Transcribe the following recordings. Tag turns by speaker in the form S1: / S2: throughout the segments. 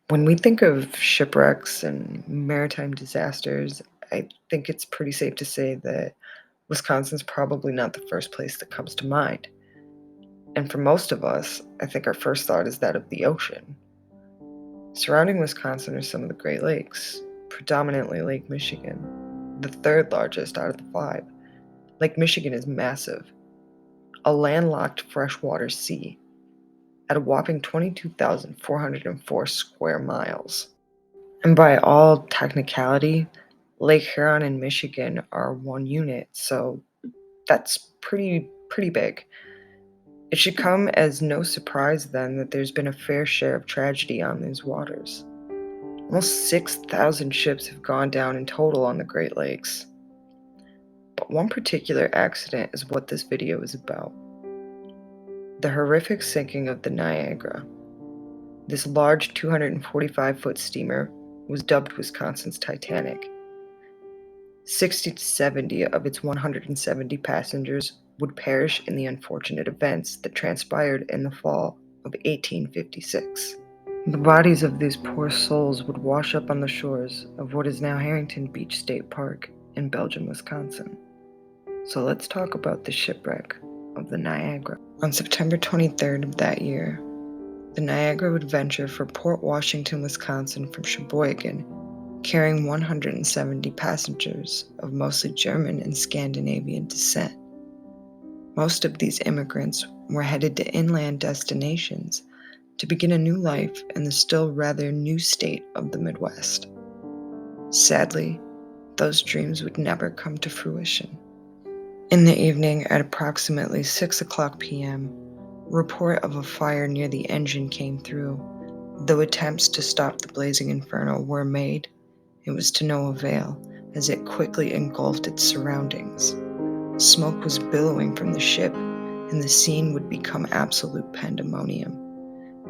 S1: When we think of shipwrecks and maritime disasters, I think it's pretty safe to say that Wisconsin's probably not the first place that comes to mind. And for most of us, I think our first thought is that of the ocean. Surrounding Wisconsin are some of the Great Lakes, predominantly Lake Michigan, the third largest out of the five. Lake Michigan is massive, a landlocked freshwater sea at a whopping 22,404 square miles. And by all technicality, Lake Huron and Michigan are one unit, so that's pretty big. It should come as no surprise then that there's been a fair share of tragedy on these waters. Almost 6,000 ships have gone down in total on the Great Lakes. But one particular accident is what this video is about. The horrific sinking of the Niagara. This large 245-foot steamer was dubbed Wisconsin's Titanic. 60 to 70 of its 170 passengers would perish in the unfortunate events that transpired in the fall of 1856. The bodies of these poor souls would wash up on the shores of what is now Harrington Beach State Park in Belgium, Wisconsin. So let's talk about the shipwreck of the Niagara. On September 23rd of that year, the Niagara would venture for Port Washington, Wisconsin from Sheboygan, carrying 170 passengers of mostly German and Scandinavian descent. Most of these immigrants were headed to inland destinations to begin a new life in the still rather new state of the Midwest. Sadly, those dreams would never come to fruition. In the evening, at approximately 6 o'clock p.m., a report of a fire near the engine came through. Though attempts to stop the blazing inferno were made, it was to no avail, as it quickly engulfed its surroundings. Smoke was billowing from the ship, and the scene would become absolute pandemonium.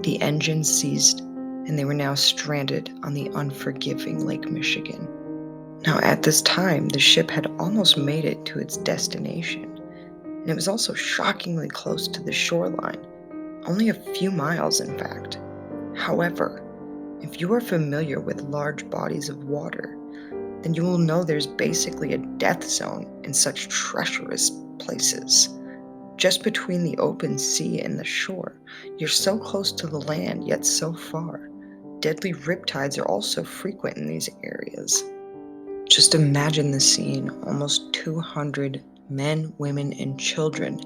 S1: The engine ceased, and they were now stranded on the unforgiving Lake Michigan. Now, at this time, the ship had almost made it to its destination, and it was also shockingly close to the shoreline, only a few miles, in fact. However, if you are familiar with large bodies of water, then you will know there's basically a death zone in such treacherous places. Just between the open sea and the shore, you're so close to the land, yet so far. Deadly riptides are also frequent in these areas. Just imagine the scene: almost 200 men, women, and children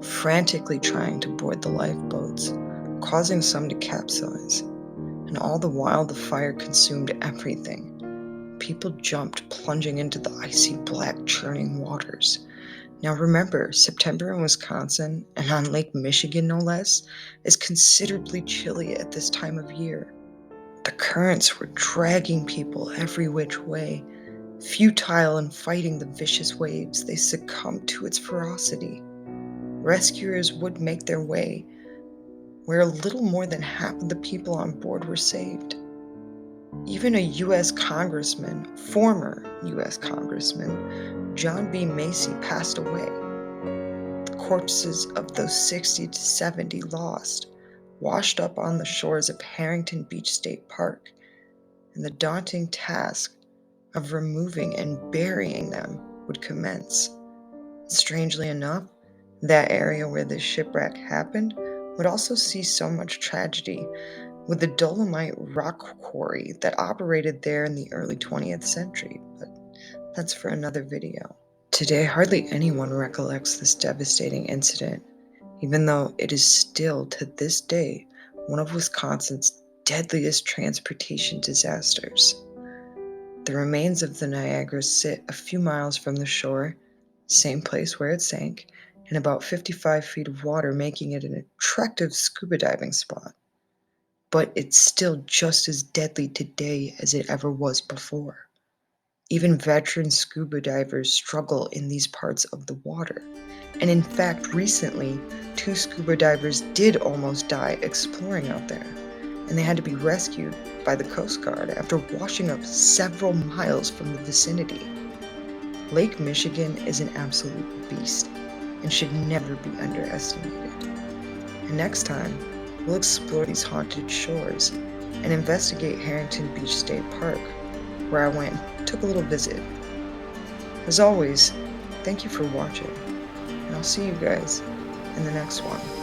S1: frantically trying to board the lifeboats, causing some to capsize. And all the while, the fire consumed everything. People jumped, plunging into the icy black churning waters. Now remember, September in Wisconsin, and on Lake Michigan no less, is considerably chilly at this time of year. The currents were dragging people every which way. Futile in fighting the vicious waves, they succumbed to its ferocity. Rescuers would make their way, where a little more than half of the people on board were saved. Even a U.S. Congressman, former U.S. Congressman, John B. Macy, passed away. The corpses of those 60 to 70 lost washed up on the shores of Harrington Beach State Park, and the daunting task of removing and burying them would commence. Strangely enough, that area where this shipwreck happened would also see so much tragedy, with the Dolomite rock quarry that operated there in the early 20th century, but that's for another video. Today, hardly anyone recollects this devastating incident, even though it is still, to this day, one of Wisconsin's deadliest transportation disasters. The remains of the Niagara sit a few miles from the shore, same place where it sank, in about 55 feet of water, making it an attractive scuba diving spot. but it's still just as deadly today as it ever was before. Even veteran scuba divers struggle in these parts of the water. And in fact, recently, two scuba divers did almost die exploring out there, and they had to be rescued by the Coast Guard after washing up several miles from the vicinity. Lake Michigan is an absolute beast and should never be underestimated. And next time, we'll explore these haunted shores and investigate Harrington Beach State Park, where I went and took a little visit. As always, thank you for watching, and I'll see you guys in the next one.